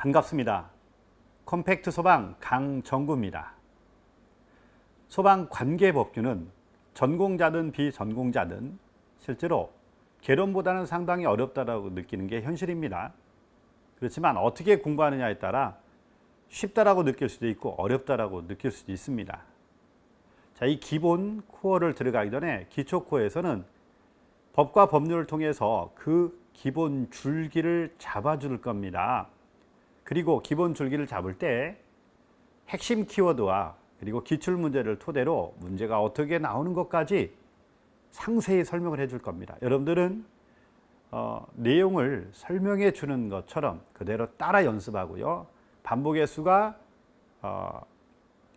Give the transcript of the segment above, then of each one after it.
반갑습니다. 컴팩트 소방 강정구입니다. 소방관계법규는 전공자든 비전공자든 실제로 개론보다는 상당히 어렵다고 느끼는 게 현실입니다. 그렇지만 어떻게 공부하느냐에 따라 쉽다라고 느낄 수도 있고 어렵다라고 느낄 수도 있습니다. 자, 이 기본 코어를 들어가기 전에 기초 코어에서는 법과 법률을 통해서 그 기본 줄기를 잡아줄 겁니다. 그리고 기본 줄기를 잡을 때 핵심 키워드와 그리고 기출 문제를 토대로 문제가 어떻게 나오는 것까지 상세히 설명을 해줄 겁니다. 여러분들은 내용을 설명해 주는 것처럼 그대로 따라 연습하고요. 반복의 수가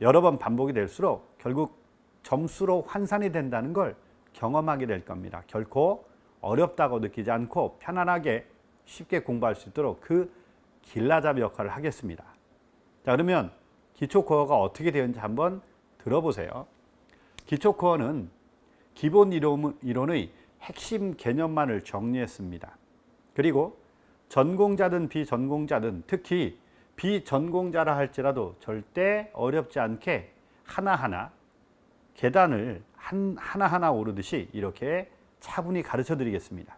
여러 번 반복이 될수록 결국 점수로 환산이 된다는 걸 경험하게 될 겁니다. 결코 어렵다고 느끼지 않고 편안하게 쉽게 공부할 수 있도록 그 길라잡이 역할을 하겠습니다. 자, 그러면 기초 코어가 어떻게 되는지 한번 들어보세요. 기초 코어는 기본 이론의 핵심 개념만을 정리했습니다. 그리고 전공자든 비전공자든 특히 비전공자라 할지라도 절대 어렵지 않게 하나하나 계단을 하나하나 오르듯이 이렇게 차분히 가르쳐 드리겠습니다.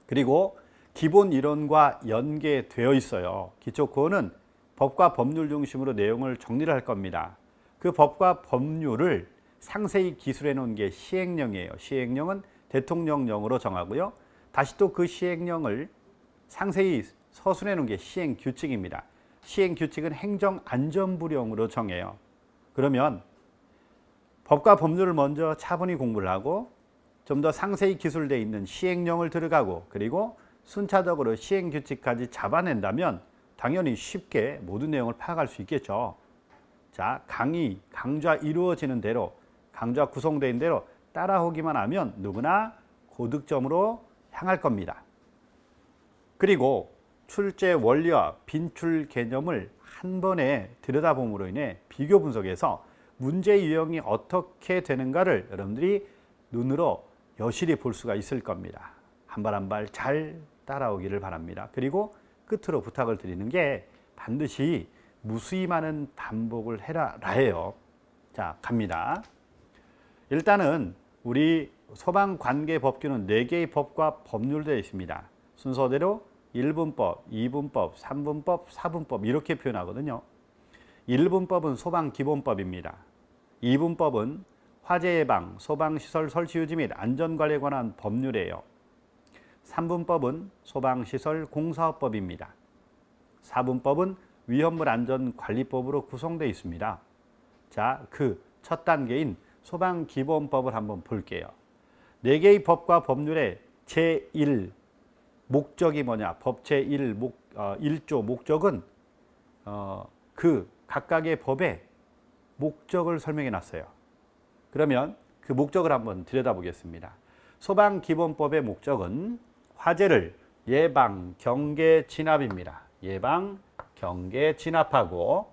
그리고 기본 이론과 연계되어 있어요. 기초 코어는 법과 법률 중심으로 내용을 정리를 할 겁니다. 그 법과 법률을 상세히 기술해 놓은 게 시행령이에요. 시행령은 대통령령으로 정하고요. 다시 또 그 시행령을 상세히 서술해 놓은 게 시행규칙입니다. 시행규칙은 행정안전부령으로 정해요. 그러면 법과 법률을 먼저 차분히 공부를 하고 좀 더 상세히 기술되어 있는 시행령을 들어가고 그리고 순차적으로 시행규칙까지 잡아낸다면 당연히 쉽게 모든 내용을 파악할 수 있겠죠. 자, 강좌 이루어지는 대로, 강좌 구성되는 대로 따라오기만 하면 누구나 고득점으로 향할 겁니다. 그리고 출제 원리와 빈출 개념을 한 번에 들여다봄으로 인해 비교 분석해서 문제 유형이 어떻게 되는가를 여러분들이 눈으로 여실히 볼 수가 있을 겁니다. 한 발 한 발 잘 따라오기를 바랍니다. 그리고 끝으로 부탁을 드리는 게 반드시 무수히 많은 반복을 해라예요. 자, 갑니다. 일단은 우리 소방관계법규는 4개의 법과 법률되어 있습니다. 순서대로 1분법, 2분법, 3분법, 4분법 이렇게 표현하거든요. 1분법은 소방기본법입니다. 2분법은 화재 예방, 소방시설 설치 유지 및 안전관리에 관한 법률이에요. 3분법은 소방시설 공사업법입니다. 4분법은 위험물 안전관리법으로 구성되어 있습니다. 자, 그 첫 단계인 소방기본법을 한번 볼게요. 4개의 법과 법률의 제1 목적이 뭐냐? 법 제1 1조 목적은 그 각각의 법의 목적을 설명해 놨어요. 그러면 그 목적을 한번 들여다보겠습니다. 소방기본법의 목적은 화재를 예방, 경계, 진압입니다. 예방, 경계, 진압하고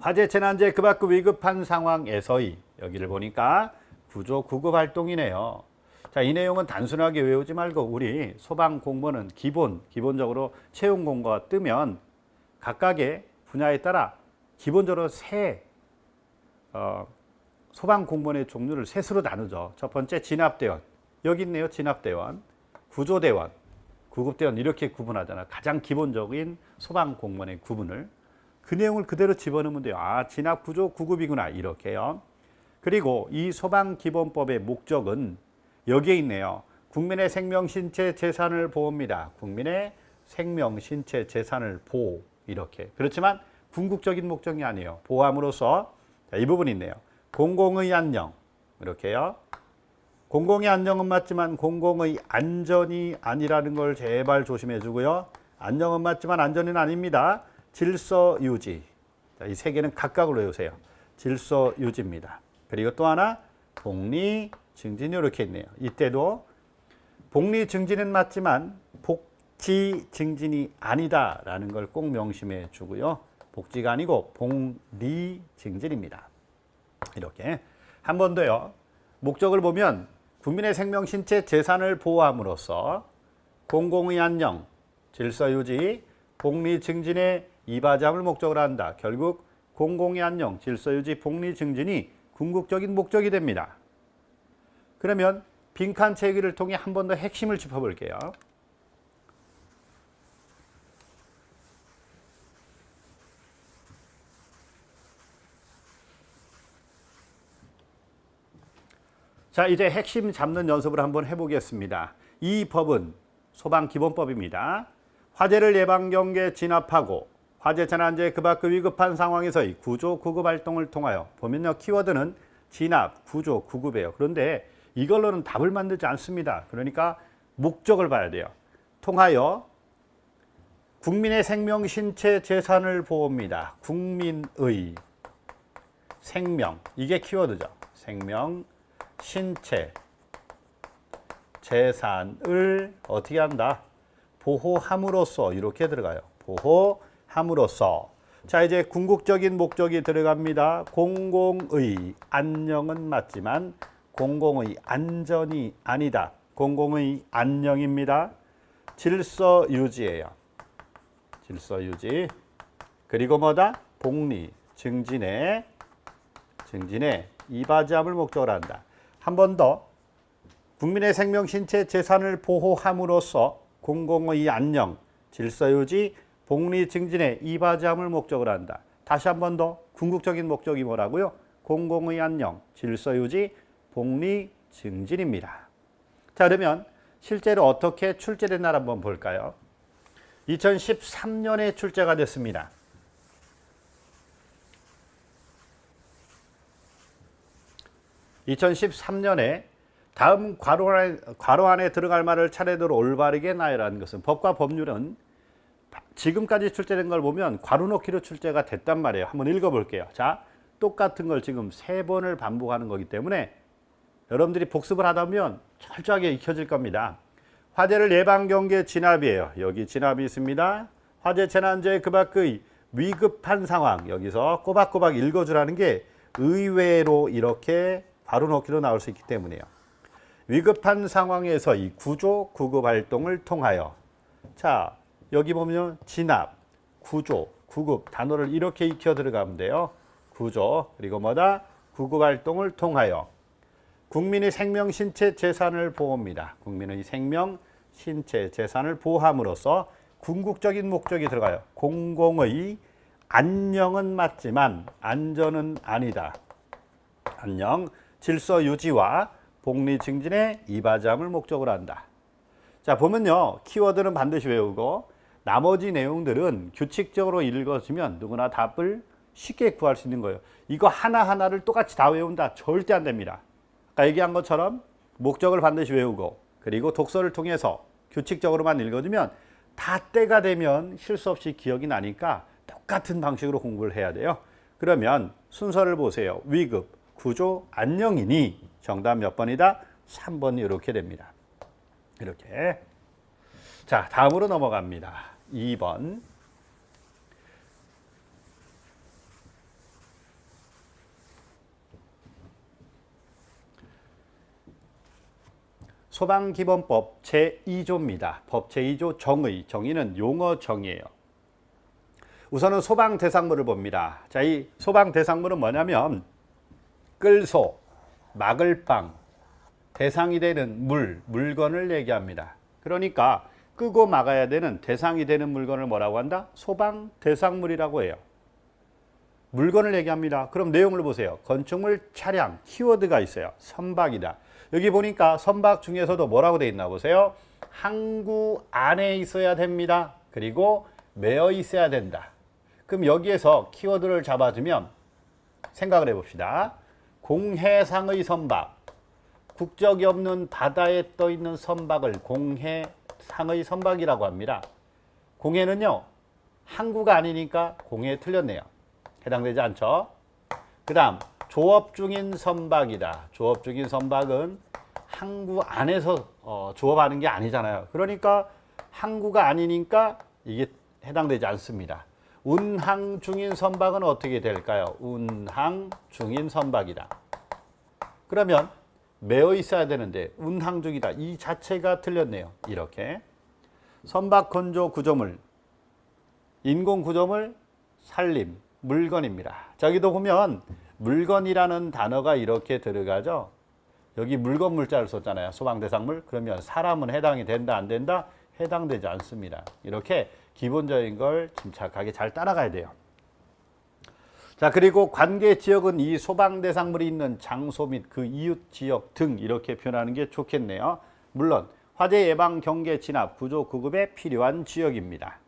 화재 재난재 급박급 위급한 상황에서의 여기를 보니까 구조 구급 활동이네요. 자, 이 내용은 단순하게 외우지 말고 우리 소방 공무원은 기본적으로 채용 공고가 뜨면 각각의 분야에 따라 기본적으로 소방 공무원의 종류를 셋으로 나누죠. 첫 번째 진압대원, 여기 있네요. 진압대원, 구조대원, 구급대원 이렇게 구분하잖아요. 가장 기본적인 소방 공무원의 구분을 그 내용을 그대로 집어넣으면 돼요. 아, 진압, 구조, 구급이구나 이렇게요. 그리고 이 소방기본법의 목적은 여기에 있네요. 국민의 생명, 신체, 재산을 보호입니다. 국민의 생명, 신체, 재산을 보호 이렇게. 그렇지만 궁극적인 목적이 아니에요. 보호함으로써 이 부분이 있네요. 공공의 안녕 이렇게요. 공공의 안녕은 맞지만 공공의 안전이 아니라는 걸 제발 조심해 주고요. 안녕은 맞지만 안전은 아닙니다. 질서 유지. 자, 이 세 개는 각각으로 외우세요. 질서 유지입니다. 그리고 또 하나 복리 증진 이렇게 있네요. 이때도 복리 증진은 맞지만 복지 증진이 아니다라는 걸 꼭 명심해 주고요. 복지가 아니고 복리 증진입니다. 이렇게 한 번 더요. 목적을 보면 국민의 생명, 신체, 재산을 보호함으로써 공공의 안녕, 질서 유지, 복리 증진의 이바지함을 목적으로 한다. 결국 공공의 안녕, 질서유지, 복리 증진이 궁극적인 목적이 됩니다. 그러면 빈칸 채기를 통해 한 번 더 핵심을 짚어볼게요. 자, 이제 핵심 잡는 연습을 한번 해보겠습니다. 이 법은 소방기본법입니다. 화재를 예방 경계 진압하고 화재 재난재 그 밖의 위급한 상황에서의 구조 구급 활동을 통하여 보면요, 키워드는 진압, 구조, 구급이에요. 그런데 이걸로는 답을 만들지 않습니다. 그러니까 목적을 봐야 돼요. 통하여 국민의 생명, 신체, 재산을 보호합니다. 국민의 생명, 이게 키워드죠. 생명, 신체, 재산을 어떻게 한다? 보호함으로써, 이렇게 들어가요. 보호함으로써. 자, 이제 궁극적인 목적이 들어갑니다. 공공의 안녕은 맞지만 공공의 안전이 아니다. 공공의 안녕입니다. 질서 유지예요. 질서 유지. 그리고 뭐다? 복리, 증진의 이바지함을 목적으로 한다. 한 번 더. 국민의 생명, 신체, 재산을 보호함으로써 공공의 안녕, 질서 유지, 복리 증진의 이바지함을 목적으로 한다. 다시 한 번 더. 궁극적인 목적이 뭐라고요? 공공의 안녕, 질서 유지, 복리 증진입니다. 자, 그러면 실제로 어떻게 출제됐나 한번 볼까요? 2013년에 출제가 됐습니다. (2013년에) 다음 괄호 안에 들어갈 말을 차례대로 올바르게 나열하는 것은, 법과 법률은 지금까지 출제된 걸 보면 괄호 넣기로 출제가 됐단 말이에요. 한번 읽어볼게요. 자, 똑같은 걸 지금 3번을 반복하는 거기 때문에 여러분들이 복습을 하다 보면 철저하게 익혀질 겁니다. 화재를 예방 경계 진압이에요. 여기 진압이 있습니다. 화재 재난재 그 밖의 위급한 상황, 여기서 꼬박꼬박 읽어주라는 게 의외로 이렇게 괄호 넣기로 나올 수 있기 때문이에요. 위급한 상황에서 이 구조, 구급 활동을 통하여, 자, 여기 보면 진압, 구조, 구급 단어를 이렇게 익혀 들어가면 돼요. 구조, 그리고 뭐다? 구급 활동을 통하여 국민의 생명, 신체, 재산을 보호합니다. 국민의 생명, 신체, 재산을 보호함으로써 궁극적인 목적이 들어가요. 공공의 안녕은 맞지만 안전은 아니다. 안녕, 질서 유지와 복리 증진의 이바지함을 목적으로 한다. 자, 보면요, 키워드는 반드시 외우고 나머지 내용들은 규칙적으로 읽어주면 누구나 답을 쉽게 구할 수 있는 거예요. 이거 하나하나를 똑같이 다 외운다? 절대 안 됩니다. 아까 얘기한 것처럼 목적을 반드시 외우고, 그리고 독서를 통해서 규칙적으로만 읽어주면 다 때가 되면 실수 없이 기억이 나니까 똑같은 방식으로 공부를 해야 돼요. 그러면 순서를 보세요. 위급, 구조, 안녕이니 정답 몇 번이다? 3번이 이렇게 됩니다. 이렇게. 자, 다음으로 넘어갑니다. 2번. 소방기본법 제2조입니다. 법 제2조 정의. 정의는 용어 정의예요. 우선은 소방 대상물을 봅니다. 자, 이 소방 대상물은 뭐냐면 끌소, 막을 방, 대상이 되는 물건을 얘기합니다. 그러니까 끄고 막아야 되는 대상이 되는 물건을 뭐라고 한다? 소방 대상물이라고 해요. 물건을 얘기합니다. 그럼 내용을 보세요. 건축물, 차량, 키워드가 있어요. 선박이다. 여기 보니까 선박 중에서도 뭐라고 돼 있나 보세요. 항구 안에 있어야 됩니다. 그리고 매여 있어야 된다. 그럼 여기에서 키워드를 잡아주면 생각을 해봅시다. 공해상의 선박, 국적이 없는 바다에 떠 있는 선박을 공해상의 선박이라고 합니다. 공해는요, 항구가 아니니까 공해에 틀렸네요. 해당되지 않죠? 그 다음 조업 중인 선박이다. 조업 중인 선박은 항구 안에서 조업하는 게 아니잖아요. 그러니까 항구가 아니니까 이게 해당되지 않습니다. 운항 중인 선박은 어떻게 될까요? 운항 중인 선박이다. 그러면 매어 있어야 되는데 운항 중이다. 이 자체가 틀렸네요. 이렇게. 선박 건조 구조물. 인공구조물, 산림, 물건입니다. 저기도 보면 물건이라는 단어가 이렇게 들어가죠. 여기 물건 물자를 썼잖아요. 소방대상물. 그러면 사람은 해당이 된다, 안 된다? 해당되지 않습니다. 이렇게 기본적인 걸 침착하게 잘 따라가야 돼요. 자, 그리고 관계 지역은 이 소방대상물이 있는 장소 및 그 이웃 지역 등 이렇게 표현하는 게 좋겠네요. 물론 화재 예방, 경계, 진압, 구조, 구급에 필요한 지역입니다.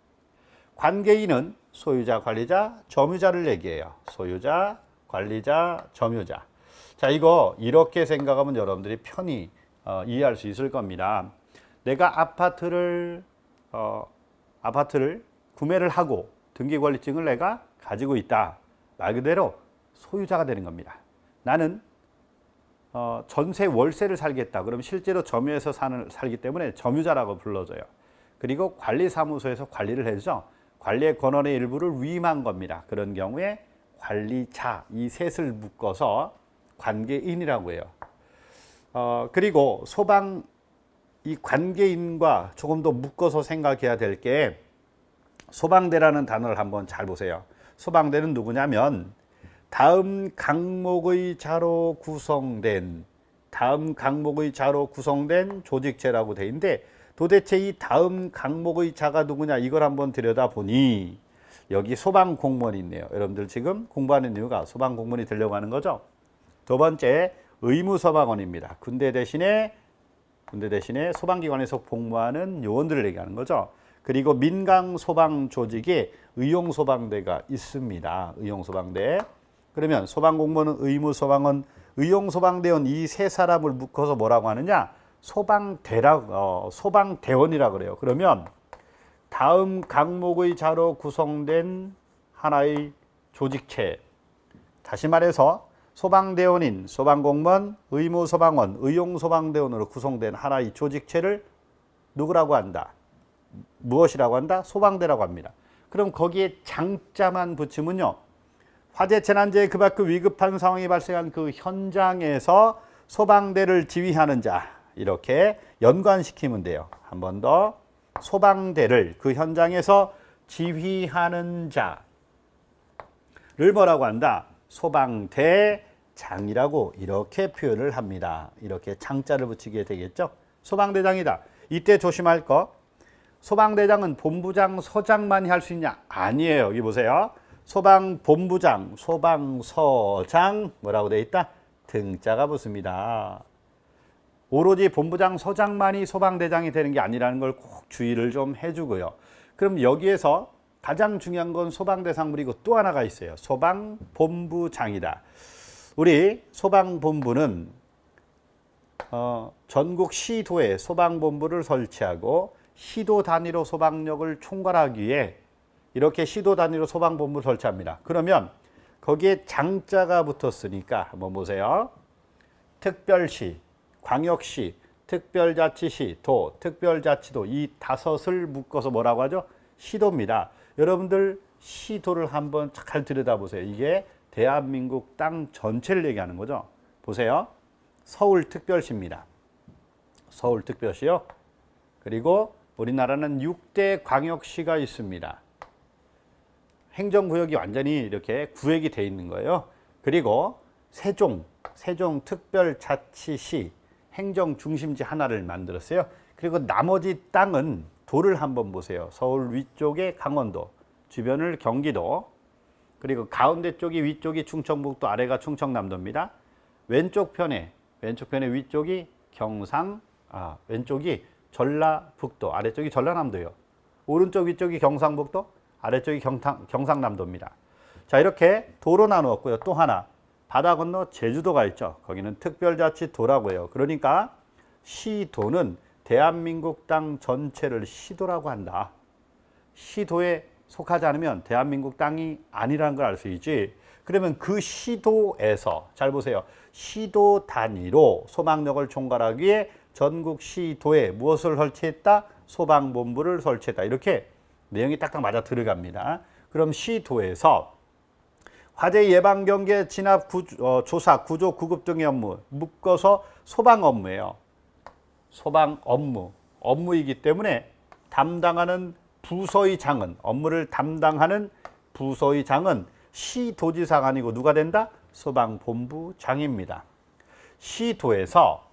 관계인은 소유자, 관리자, 점유자를 얘기해요. 소유자, 관리자, 점유자. 자, 이거 이렇게 생각하면 여러분들이 편히 이해할 수 있을 겁니다. 내가 아파트를 구매를 하고 등기권리증을 내가 가지고 있다. 말 그대로 소유자가 되는 겁니다. 나는 전세 월세를 살겠다. 그럼 실제로 점유해서 살기 때문에 점유자라고 불러줘요. 그리고 관리사무소에서 관리를 해서 관리의 권한의 일부를 위임한 겁니다. 그런 경우에 관리자, 이 셋을 묶어서 관계인이라고 해요. 그리고 이 관계인과 조금 더 묶어서 생각해야 될 게 소방대라는 단어를 한번 잘 보세요. 소방대는 누구냐면 다음 강목의 자로 구성된 조직체라고 돼 있는데 도대체 이 다음 강목의 자가 누구냐 이걸 한번 들여다보니 여기 소방공무원이 있네요. 여러분들 지금 공부하는 이유가 소방공무원이 되려고 하는 거죠. 두 번째 의무소방원입니다. 군대 대신에 소방기관에서 복무하는 요원들을 얘기하는 거죠. 그리고 민간소방조직에 의용소방대가 있습니다. 의용소방대. 그러면 소방공무원은 의무소방원, 의용소방대원 이 세 사람을 묶어서 뭐라고 하느냐? 소방대원이라고 그래요. 그러면 다음 강목의 자로 구성된 하나의 조직체. 다시 말해서 소방대원인 소방공무원, 의무소방원, 의용소방대원으로 구성된 하나의 조직체를 누구라고 한다? 무엇이라고 한다? 소방대라고 합니다. 그럼 거기에 장자만 붙이면요. 화재, 재난재해, 그 위급한 상황이 발생한 그 현장에서 소방대를 지휘하는 자 이렇게 연관시키면 돼요. 한 번 더 소방대를 그 현장에서 지휘하는 자를 뭐라고 한다? 소방대장이라고 이렇게 표현을 합니다. 이렇게 장자를 붙이게 되겠죠. 소방대장이다. 이때 조심할 거 소방대장은 본부장, 서장만이 할 수 있냐? 아니에요. 여기 보세요. 소방본부장, 소방서장 뭐라고 되어 있다? 등자가 붙습니다. 오로지 본부장, 서장만이 소방대장이 되는 게 아니라는 걸 꼭 주의를 좀 해주고요. 그럼 여기에서 가장 중요한 건 소방대상물이고 또 하나가 있어요. 소방본부장이다. 우리 소방본부는 전국 시도에 소방본부를 설치하고 시도 단위로 소방력을 총괄하기 위해 이렇게 시도 단위로 소방본부를 설치합니다. 그러면 거기에 장자가 붙었으니까 한번 보세요. 특별시, 광역시, 특별자치시, 도, 특별자치도 이 다섯을 묶어서 뭐라고 하죠? 시도입니다. 여러분들 시도를 한번 잘 들여다보세요. 이게 대한민국 땅 전체를 얘기하는 거죠. 보세요. 서울특별시입니다. 서울특별시요. 그리고 우리나라는 6대 광역시가 있습니다. 행정구역이 완전히 이렇게 구획이 되어 있는 거예요. 그리고 세종특별자치시 행정중심지 하나를 만들었어요. 그리고 나머지 땅은 도를 한번 보세요. 서울 위쪽에 강원도, 주변을 경기도, 그리고 가운데 쪽이 위쪽이 충청북도, 아래가 충청남도입니다. 왼쪽 편에 위쪽이 왼쪽이 전라북도, 아래쪽이 전라남도예요. 오른쪽 위쪽이 경상북도, 아래쪽이 경상남도입니다. 자, 이렇게 도로 나누었고요. 또 하나 바다 건너 제주도가 있죠. 거기는 특별자치도라고 해요. 그러니까 시도는 대한민국 땅 전체를 시도라고 한다. 시도에 속하지 않으면 대한민국 땅이 아니라는 걸 알 수 있지. 그러면 그 시도에서 잘 보세요. 시도 단위로 소방력을 총괄하기 위해 전국 시도에 무엇을 설치했다? 소방본부를 설치했다. 이렇게 내용이 딱딱 맞아 들어갑니다. 그럼 시도에서 화재 예방, 경계, 진압, 조사, 구조, 구급 등의 업무 묶어서 소방 업무예요. 소방 업무이기 때문에 담당하는 부서의 장은, 업무를 담당하는 부서의 장은 시도지사가 아니고 누가 된다? 소방본부장입니다. 시도에서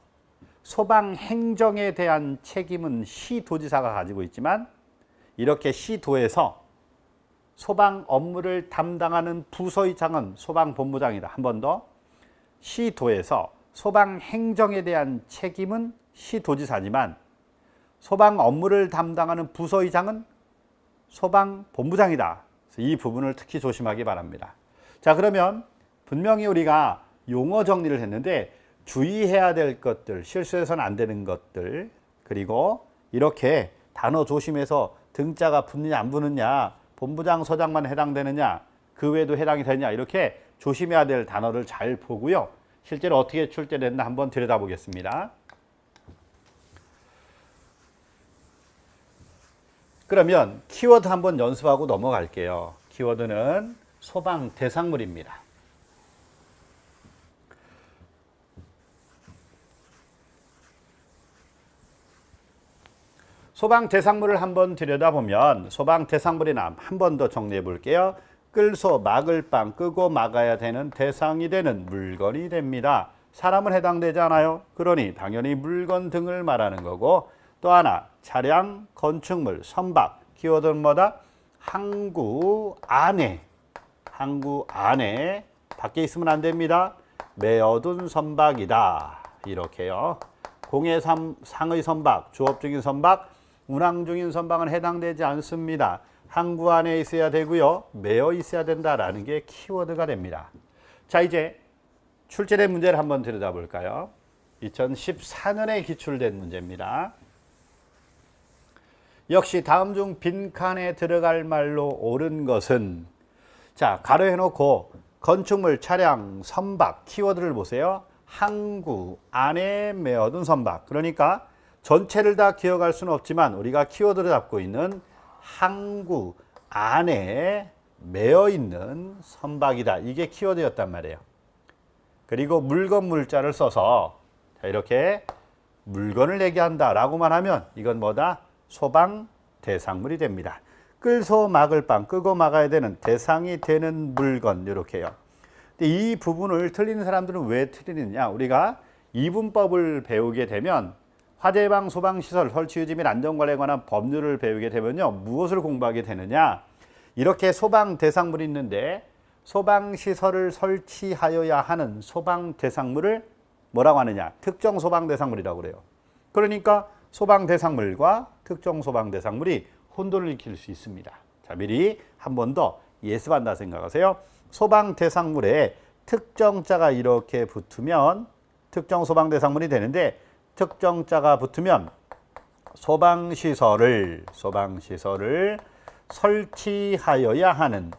소방행정에 대한 책임은 시도지사가 가지고 있지만 이렇게 시도에서 소방 업무를 담당하는 부서의 장은 소방본부장이다. 한 번 더. 시도에서 소방행정에 대한 책임은 시도지사지만 소방 업무를 담당하는 부서의 장은 소방본부장이다. 이 부분을 특히 조심하기 바랍니다. 자, 그러면 분명히 우리가 용어 정리를 했는데 주의해야 될 것들, 실수해서는 안 되는 것들, 그리고 이렇게 단어 조심해서 등자가 붙느냐 안 붙느냐, 본부장, 서장만 해당되느냐, 그 외에도 해당이 되느냐, 이렇게 조심해야 될 단어를 잘 보고요. 실제로 어떻게 출제됐나 한번 들여다보겠습니다. 그러면 키워드 한번 연습하고 넘어갈게요. 키워드는 소방 대상물입니다. 소방 대상물을 한번 들여다보면 소방 대상물이나 한 번 더 정리해 볼게요. 끌소, 막을 빵, 끄고 막아야 되는 대상이 되는 물건이 됩니다. 사람은 해당되지 않아요. 그러니 당연히 물건 등을 말하는 거고, 또 하나 차량, 건축물, 선박, 키워드는 뭐다? 항구 안에, 항구 안에 밖에 있으면 안 됩니다. 메어둔 선박이다. 이렇게요. 공해 상의 선박, 조업 중인 선박, 운항 중인 선박은 해당되지 않습니다. 항구 안에 있어야 되고요. 메어 있어야 된다라는 게 키워드가 됩니다. 자, 이제 출제된 문제를 한번 들여다볼까요? 2014년에 기출된 문제입니다. 역시 다음 중 빈칸에 들어갈 말로 옳은 것은, 자, 가로해 놓고 건축물, 차량, 선박 키워드를 보세요. 항구 안에 메어둔 선박. 그러니까 전체를 다 기억할 수는 없지만 우리가 키워드를 잡고 있는 항구 안에 메어 있는 선박이다. 이게 키워드였단 말이에요. 그리고 물건 물자를 써서 이렇게 물건을 얘기한다 라고만 하면 이건 뭐다? 소방 대상물이 됩니다. 끌소 막을 빵, 끄고 막아야 되는 대상이 되는 물건, 이렇게요. 근데 이 부분을 틀리는 사람들은 왜 틀리느냐? 우리가 이분법을 배우게 되면 화재 예방 소방시설 설치 유지 및 안전관리에 관한 법률을 배우게 되면요, 무엇을 공부하게 되느냐? 이렇게 소방 대상물이 있는데 소방시설을 설치하여야 하는 소방 대상물을 뭐라고 하느냐? 특정 소방 대상물이라고 그래요. 그러니까 소방 대상물과 특정 소방 대상물이 혼돈을 일으킬 수 있습니다. 자, 미리 한 번 더 예습한다 생각하세요. 소방 대상물에 특정자가 이렇게 붙으면 특정 소방 대상물이 되는데, 특정자가 붙으면 소방시설을 설치하여야 하는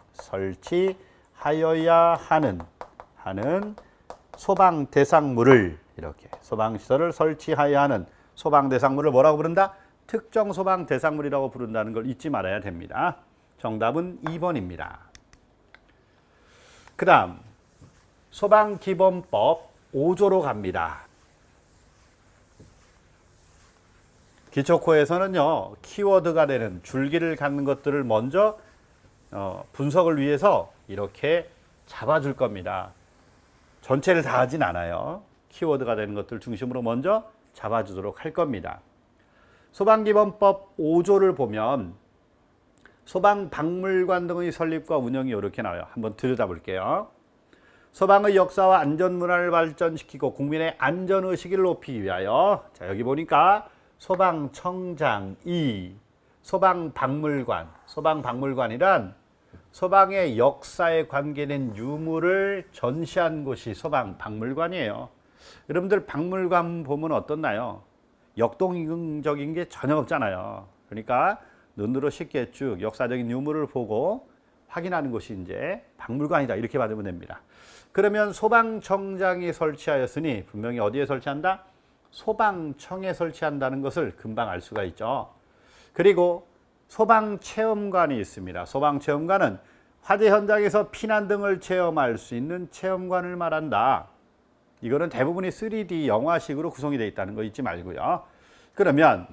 소방 대상물을, 이렇게 소방시설을 설치하여야 하는 소방 대상물을 뭐라고 부른다? 특정 소방 대상물이라고 부른다는 걸 잊지 말아야 됩니다. 정답은 2번입니다. 그 다음 소방기본법 5조로 갑니다. 기초코에서는요, 키워드가 되는 줄기를 갖는 것들을 먼저 분석을 위해서 이렇게 잡아줄 겁니다. 전체를 다 하진 않아요. 키워드가 되는 것들 중심으로 먼저 잡아주도록 할 겁니다. 소방기본법 5조를 보면 소방박물관 등의 설립과 운영이 이렇게 나와요. 한번 들여다볼게요. 소방의 역사와 안전문화를 발전시키고 국민의 안전의식을 높이기 위하여, 자, 여기 보니까 소방청장이 소방박물관, 소방박물관이란 소방의 역사에 관계된 유물을 전시한 곳이 소방박물관이에요. 여러분들 박물관 보면 어떻나요? 역동적인 게 전혀 없잖아요. 그러니까 눈으로 쉽게 쭉 역사적인 유물을 보고 확인하는 곳이 이제 박물관이다, 이렇게 받으면 됩니다. 그러면 소방청장이 설치하였으니 분명히 어디에 설치한다? 소방청에 설치한다는 것을 금방 알 수가 있죠. 그리고 소방체험관이 있습니다. 소방체험관은 화재 현장에서 피난 등을 체험할 수 있는 체험관을 말한다. 이거는 대부분이 3D 영화식으로 구성이 되어 있다는 거 잊지 말고요. 그러면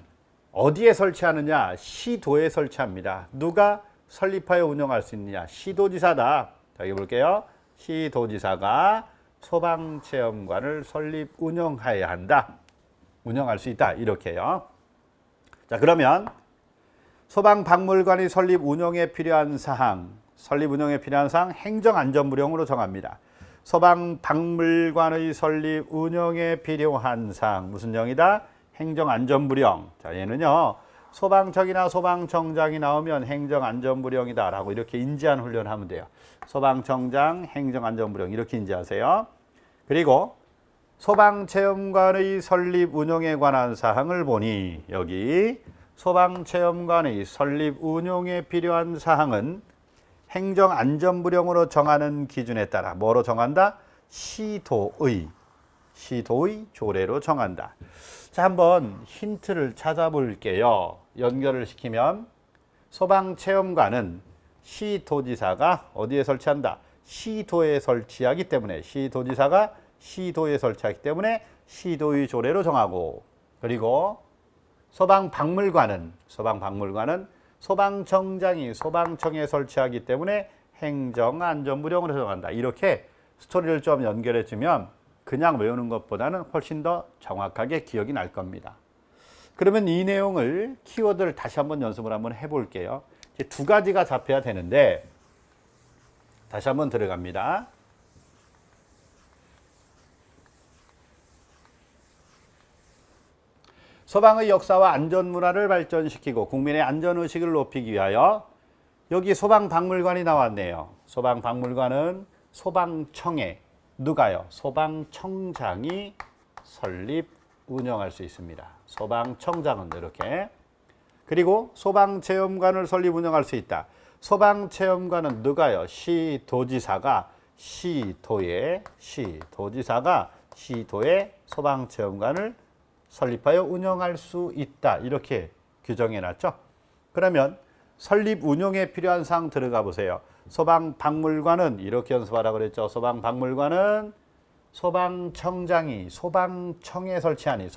어디에 설치하느냐? 시도에 설치합니다. 누가 설립하여 운영할 수 있느냐? 시도지사다. 자, 여기 볼게요. 시도지사가 소방체험관을 설립 운영해야 한다. 운영할 수 있다. 이렇게요. 자, 그러면 소방박물관이 설립 운영에 필요한 사항, 행정안전부령으로 정합니다. 소방박물관의 설립 운영에 필요한 사항, 무슨 정이다? 행정안전부령. 자, 얘는요, 소방청이나 소방청장이 나오면 행정안전부령이다 라고 이렇게 인지하는 훈련을 하면 돼요. 소방청장, 행정안전부령 이렇게 인지하세요. 그리고 소방체험관의 설립 운영에 관한 사항을 보니 여기 소방체험관의 설립 운영에 필요한 사항은 행정안전부령으로 정하는 기준에 따라 뭐로 정한다? 시도의 조례로 정한다. 자, 한번 힌트를 찾아볼게요. 연결을 시키면 소방체험관은 시도지사가 어디에 설치한다? 시도에 설치하기 때문에 시도지사가 시도에 설치하기 때문에 시도의 조례로 정하고, 그리고 소방박물관은 소방청장이 소방청에 설치하기 때문에 행정안전부령으로 정한다. 이렇게 스토리를 좀 연결해 주면 그냥 외우는 것보다는 훨씬 더 정확하게 기억이 날 겁니다. 그러면 이 내용을 키워드를 다시 한번 연습을 한번 해볼게요. 이제 두 가지가 잡혀야 되는데 다시 한번 들어갑니다. 소방의 역사와 안전문화를 발전시키고 국민의 안전의식을 높이기 위하여 여기 소방박물관이 나왔네요. 소방박물관은 소방청에 누가요? 소방청장이 설립, 운영할 수 있습니다. 소방청장은 이렇게. 그리고 소방체험관을 설립, 운영할 수 있다. 소방체험관은 누가요? 시도지사가 시도에 소방체험관을 설립하여 운영할 수 있다. 이렇게 규정해 놨죠. 그러면 설립 운영에 필요한 사항 들어가 보세요. 소방박물관은 이렇게 연습하라고 그랬죠. 소방박물관은 소방청장이 소방청에 설치하니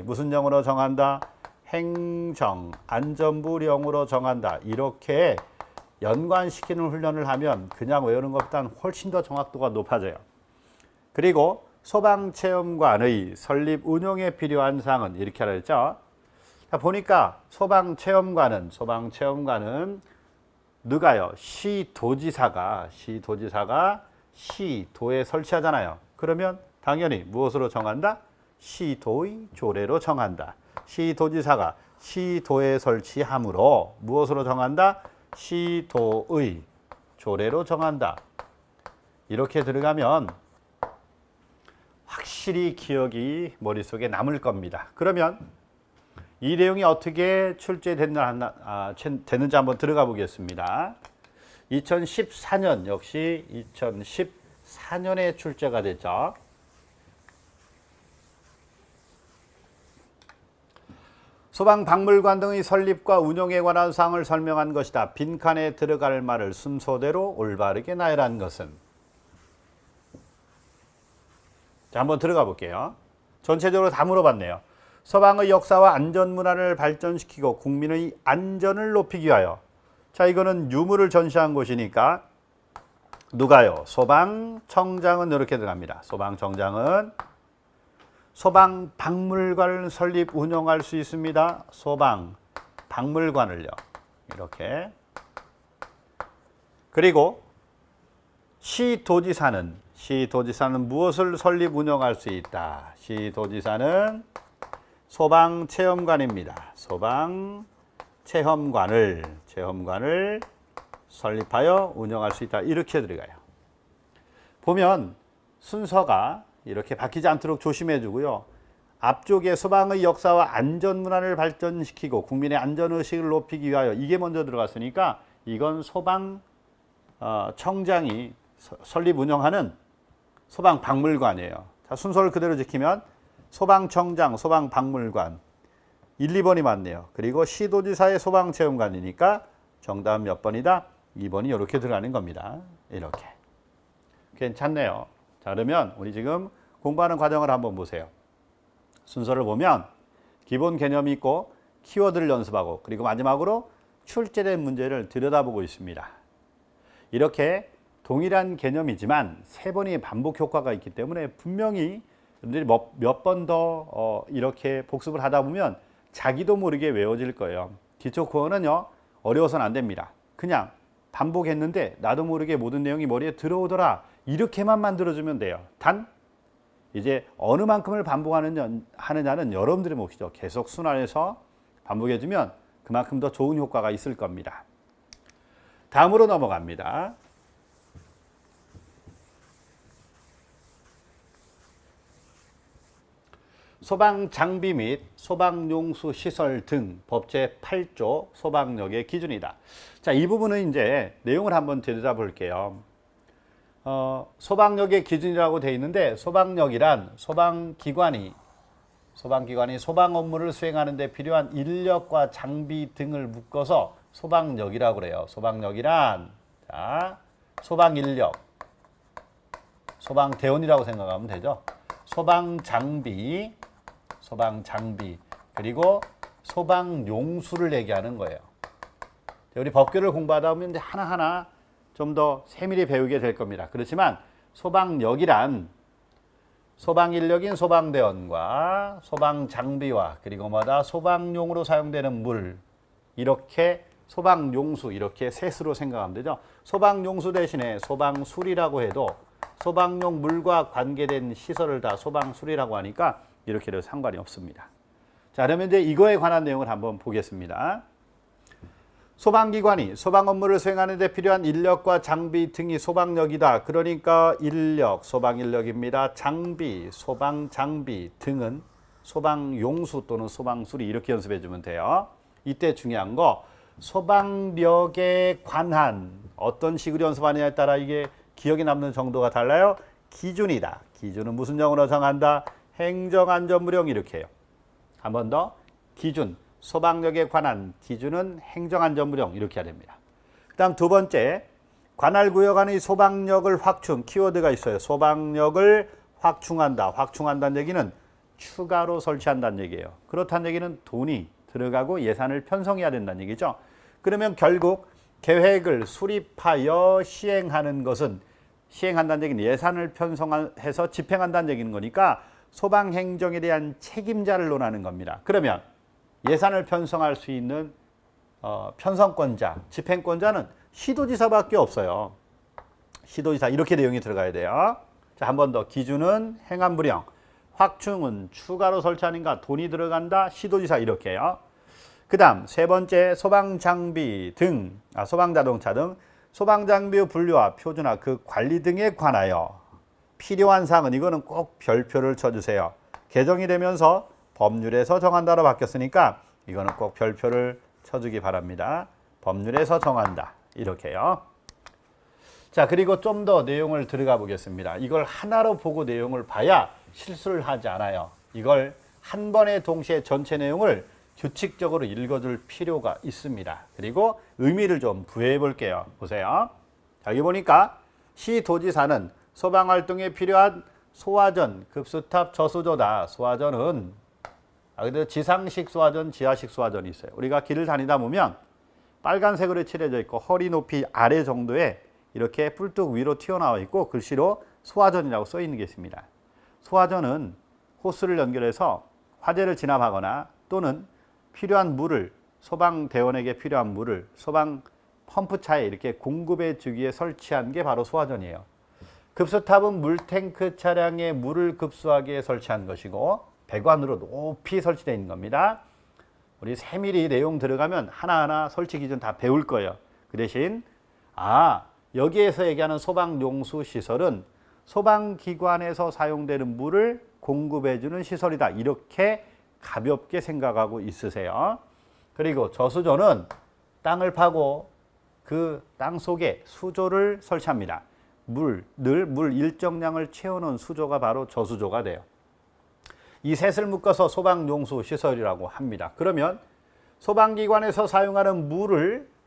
무슨 정으로 정한다? 행정안전부령으로 정한다. 이렇게 연관시키는 훈련을 하면 그냥 외우는 것보다는 훨씬 더 정확도가 높아져요. 그리고 소방체험관의 설립 운영에 필요한 사항은 이렇게 하라 했죠. 자, 보니까 소방체험관은 누가요? 시도지사가 시도에 설치하잖아요. 그러면 당연히 무엇으로 정한다? 시도의 조례로 정한다. 시도지사가 시도에 설치하므로 무엇으로 정한다? 시도의 조례로 정한다. 이렇게 들어가면 확실히 기억이 머릿속에 남을 겁니다. 그러면 이 내용이 어떻게 출제됐는지 한번 들어가 보겠습니다. 2014년 역시 2014년에 출제가 됐죠. 소방박물관 등의 설립과 운영에 관한 사항을 설명한 것이다. 빈칸에 들어갈 말을 순서대로 올바르게 나열한 것은. 자, 한번 들어가 볼게요. 전체적으로 다 물어봤네요. 소방의 역사와 안전문화를 발전시키고 국민의 안전을 높이기 위하여. 자, 이거는 유무를 전시한 곳이니까 누가요? 소방청장은 이렇게 들어갑니다. 소방청장은 소방박물관을 설립 운영할 수 있습니다. 소방박물관을요. 이렇게. 그리고 시도지사는 무엇을 설립 운영할 수 있다? 시도지사는 소방체험관입니다. 소방체험관을 설립하여 운영할 수 있다. 이렇게 들어가요. 보면 순서가 이렇게 바뀌지 않도록 조심해 주고요. 앞쪽에 소방의 역사와 안전문화를 발전시키고 국민의 안전의식을 높이기 위하여 이게 먼저 들어갔으니까 이건 소방청장이 설립 운영하는 소방박물관이에요. 자, 순서를 그대로 지키면 소방청장, 소방박물관 1, 2번이 맞네요. 그리고 시도지사의 소방체험관이니까 정답 몇 번이다? 2번이 이렇게 들어가는 겁니다. 이렇게. 괜찮네요. 자, 그러면 우리 지금 공부하는 과정을 한번 보세요. 순서를 보면 기본 개념이 있고 키워드를 연습하고 그리고 마지막으로 출제된 문제를 들여다보고 있습니다. 이렇게 동일한 개념이지만 세 번의 반복 효과가 있기 때문에 분명히 여러분들이 몇 번 더 이렇게 복습을 하다 보면 자기도 모르게 외워질 거예요. 기초국어는요 어려워서는 안 됩니다. 그냥 반복했는데 나도 모르게 모든 내용이 머리에 들어오더라 이렇게만 만들어주면 돼요. 단 이제 어느 만큼을 반복하느냐는 여러분들의 몫이죠. 계속 순환해서 반복해주면 그만큼 더 좋은 효과가 있을 겁니다. 다음으로 넘어갑니다. 소방장비 및 소방용수 시설 등 법제 8조 소방력의 기준이다. 자, 이 부분은 이제 내용을 한번 들여다볼게요. 소방력의 기준이라고 되어 있는데 소방력이란 소방기관이 소방 업무를 수행하는 데 필요한 인력과 장비 등을 묶어서 소방력이라고 그래요. 소방력이란 자, 소방인력, 소방대원이라고 생각하면 되죠. 소방장비, 그리고 소방용수를 얘기하는 거예요. 우리 법규를 공부하다 보면 하나하나 좀 더 세밀히 배우게 될 겁니다. 그렇지만 소방력이란 소방인력인 소방대원과 소방장비와 그리고 소방용으로 사용되는 물 이렇게 소방용수 이렇게 셋으로 생각하면 되죠. 소방용수 대신에 소방술이라고 해도 소방용 물과 관계된 시설을 다 소방술이라고 하니까 이렇게 해도 상관이 없습니다. 자, 그러면 이제 이거에 관한 내용을 한번 보겠습니다. 소방기관이 소방 업무를 수행하는 데 필요한 인력과 장비 등이 소방력이다. 그러니까 인력, 소방인력입니다. 장비, 소방장비 등은 소방용수 또는 소방술이 이렇게 연습해 주면 돼요. 이때 중요한 거 소방력에 관한 어떤 식으로 연습하느냐에 따라 이게 기억에 남는 정도가 달라요. 기준이다. 기준은 무슨 영어로 정한다? 행정안전부령 이렇게 해요. 한 번 더. 기준. 소방력에 관한 기준은 행정안전부령 이렇게 해야 됩니다. 그 다음 두 번째. 관할구역 안의 소방력을 확충. 키워드가 있어요. 소방력을 확충한다. 확충한다는 얘기는 추가로 설치한다는 얘기예요. 그렇다는 얘기는 돈이 들어가고 예산을 편성해야 된다는 얘기죠. 그러면 결국 계획을 수립하여 시행하는 것은 시행한다는 얘기는 예산을 편성해서 집행한다는 얘기는 거니까 소방행정에 대한 책임자를 논하는 겁니다. 그러면 예산을 편성할 수 있는 편성권자, 집행권자는 시도지사밖에 없어요. 시도지사 이렇게 내용이 들어가야 돼요. 자, 한 번 더. 기준은 행안부령, 확충은 추가로 설치하는가 돈이 들어간다. 시도지사 이렇게요. 그 다음 세 번째 소방장비 등, 소방자동차 등 소방장비의 분류와 표준화 그 관리 등에 관하여 필요한 사항은 이거는 꼭 별표를 쳐주세요. 개정이 되면서 법률에서 정한다로 바뀌었으니까 이거는 꼭 별표를 쳐주기 바랍니다. 법률에서 정한다. 이렇게요. 자, 그리고 좀 더 내용을 들어가 보겠습니다. 이걸 하나로 보고 내용을 봐야 실수를 하지 않아요. 이걸 한 번에 동시에 전체 내용을 규칙적으로 읽어줄 필요가 있습니다. 그리고 의미를 좀 부여해 볼게요. 보세요. 자, 여기 보니까 시도지사는 소방활동에 필요한 소화전, 급수탑, 저수조다. 소화전은 그래도 지상식 소화전, 지하식 소화전이 있어요. 우리가 길을 다니다 보면 빨간색으로 칠해져 있고 허리 높이 아래 정도에 이렇게 뿔뚝 위로 튀어나와 있고 글씨로 소화전이라고 써 있는 게 있습니다. 소화전은 호스를 연결해서 화재를 진압하거나 또는 필요한 물을 소방대원에게 필요한 물을 소방 펌프차에 이렇게 공급해 주기 위해 설치한 게 바로 소화전이에요. 급수탑은 물탱크 차량에 물을 급수하기 위해 설치한 것이고 배관으로 높이 설치되어 있는 겁니다. 우리 세밀히 내용 들어가면 하나하나 설치 기준 다 배울 거예요. 그 대신 여기에서 얘기하는 소방용수 시설은 소방기관에서 사용되는 물을 공급해주는 시설이다. 이렇게 가볍게 생각하고 있으세요. 그리고 저수조는 땅을 파고 그 땅 속에 수조를 설치합니다. 물 일정량을 채워놓은 수조가 바로 저수조가 돼요. 이 셋을 묶어서 소방용수 시설이라고 합니다. 그러면 소방기관에서 사용하는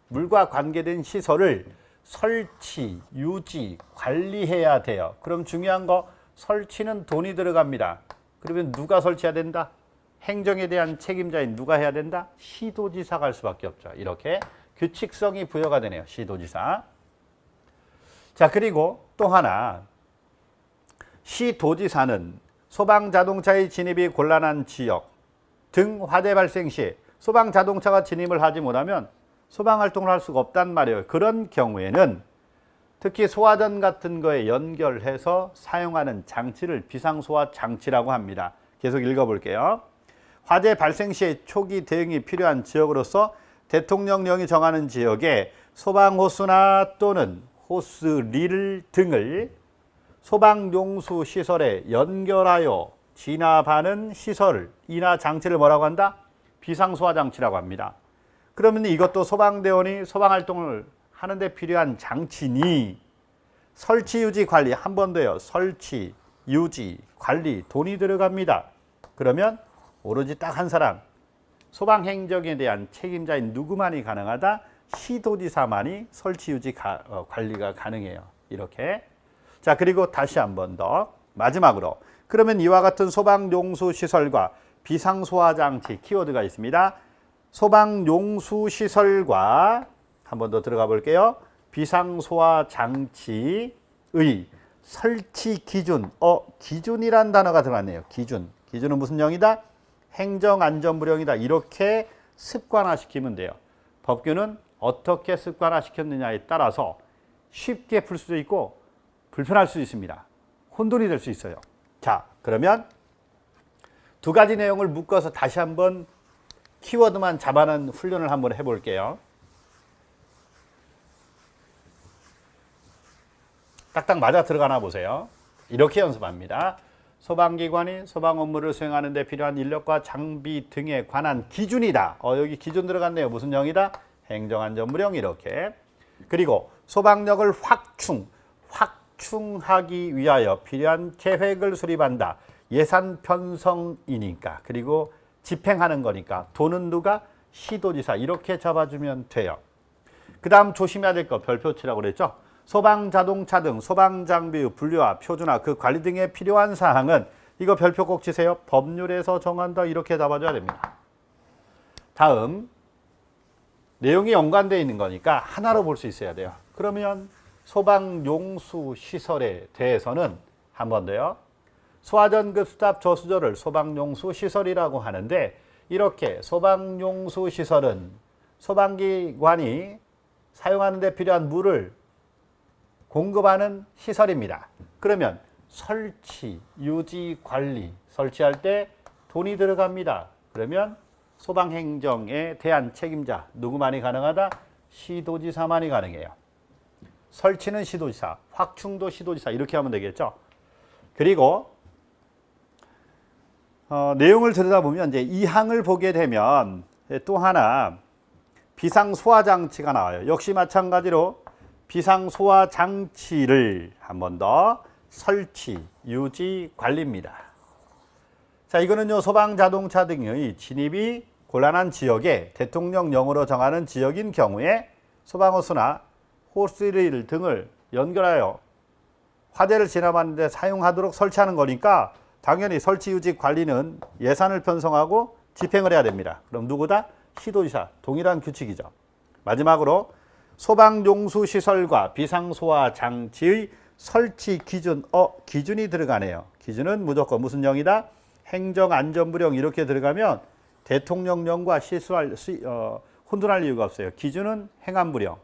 물과 관계된 시설을 설치, 유지, 관리해야 돼요. 그럼 중요한 거 설치는 돈이 들어갑니다. 그러면 누가 설치해야 된다? 행정에 대한 책임자인 누가 해야 된다? 시도지사가 할 수밖에 없죠. 이렇게 규칙성이 부여가 되네요. 시도지사. 자, 그리고 또 하나. 시도지사는 소방자동차의 진입이 곤란한 지역 등 화재 발생 시 소방자동차가 진입을 하지 못하면 소방활동을 할 수가 없단 말이에요. 그런 경우에는 특히 소화전 같은 거에 연결해서 사용하는 장치를 비상소화 장치라고 합니다. 계속 읽어볼게요. 화재 발생 시 초기 대응이 필요한 지역으로서 대통령령이 정하는 지역에 소방호수나 또는 호스릴 등을 소방용수 시설에 연결하여 진압하는 시설이나 장치를 뭐라고 한다? 비상소화 장치라고 합니다. 그러면 이것도 소방대원이 소방활동을 하는데 필요한 장치니 설치, 유지, 관리 한 번 더요. 설치, 유지, 관리 돈이 들어갑니다. 그러면 오로지 딱 한 사람 소방행정에 대한 책임자인 누구만이 가능하다? 시도지사만이 설치, 유지, 관리가 가능해요. 이렇게. 자, 그리고 다시 한 번 더 마지막으로 그러면 이와 같은 소방용수시설과 비상소화장치 키워드가 있습니다. 소방용수시설과 한 번 더 들어가 볼게요. 비상소화장치의 설치 기준. 기준이란 단어가 들어갔네요. 기준. 기준은 무슨 영이다? 행정안전부령이다. 이렇게 습관화시키면 돼요. 법규는 어떻게 습관화시켰느냐에 따라서 쉽게 풀 수도 있고 불편할 수 있습니다. 혼돈이 될 수 있어요. 자, 그러면 두 가지 내용을 묶어서 다시 한번 키워드만 잡아낸 훈련을 한번 해볼게요. 딱딱 맞아 들어가나 보세요. 이렇게 연습합니다. 소방기관이 소방 업무를 수행하는 데 필요한 인력과 장비 등에 관한 기준이다. 여기 기준 들어갔네요. 무슨 영이다? 행정안전부령. 이렇게. 그리고 소방력을 확충하기 위하여 필요한 계획을 수립한다. 예산 편성이니까. 그리고 집행하는 거니까. 돈은 누가? 시도지사. 이렇게 잡아주면 돼요. 그 다음 조심해야 될 거 별표치라고 그랬죠. 소방자동차 등 소방장비의 분류와 표준화, 그 관리 등에 필요한 사항은 이거 별표 꼭 치세요. 법률에서 정한다. 이렇게 잡아줘야 됩니다. 다음 내용이 연관되어 있는 거니까 하나로 볼 수 있어야 돼요. 그러면 소방용수시설에 대해서는 한 번 더요. 소화전급 스탑 저수조를 소방용수시설이라고 하는데 이렇게 소방용수시설은 소방기관이 사용하는 데 필요한 물을 공급하는 시설입니다. 그러면 설치, 유지, 관리, 설치할 때 돈이 들어갑니다. 그러면 소방행정에 대한 책임자 누구만이 가능하다? 시도지사만이 가능해요. 설치는 시도지사, 확충도 시도지사 이렇게 하면 되겠죠. 그리고 내용을 들여다보면 이제 이 항을 보게 되면 또 하나 비상소화장치가 나와요. 역시 마찬가지로 비상소화장치를 한 번 더 설치, 유지, 관리입니다. 자, 이거는요 소방자동차 등의 진입이 곤란한 지역에 대통령령으로 정하는 지역인 경우에 소방호수나 호스릴 등을 연결하여 화재를 진압하는 데 사용하도록 설치하는 거니까 당연히 설치, 유지, 관리는 예산을 편성하고 집행을 해야 됩니다. 그럼 누구다? 시도지사. 동일한 규칙이죠. 마지막으로 소방용수시설과 비상소화장치의 설치 기준. 기준이 들어가네요. 기준은 무조건 무슨 영이다? 행정안전부령. 이렇게 들어가면 대통령령과 혼돈할 이유가 없어요. 기준은 행안부령,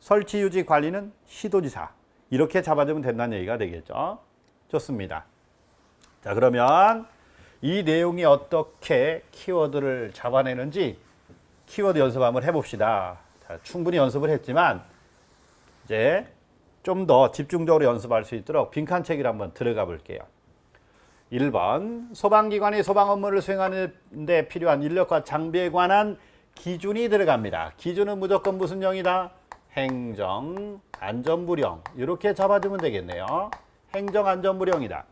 설치, 유지, 관리는 시도지사. 이렇게 잡아주면 된다는 얘기가 되겠죠. 좋습니다. 자, 그러면 이 내용이 어떻게 키워드를 잡아내는지 키워드 연습 한번 해봅시다. 자, 충분히 연습을 했지만 이제 좀 더 집중적으로 연습할 수 있도록 빈칸책을 한번 들어가 볼게요. 1번 소방기관이 소방 업무를 수행하는 데 필요한 인력과 장비에 관한 기준이 들어갑니다. 기준은 무조건 무슨 영이다? 행정안전부령. 이렇게 잡아주면 되겠네요. 행정안전부령이다.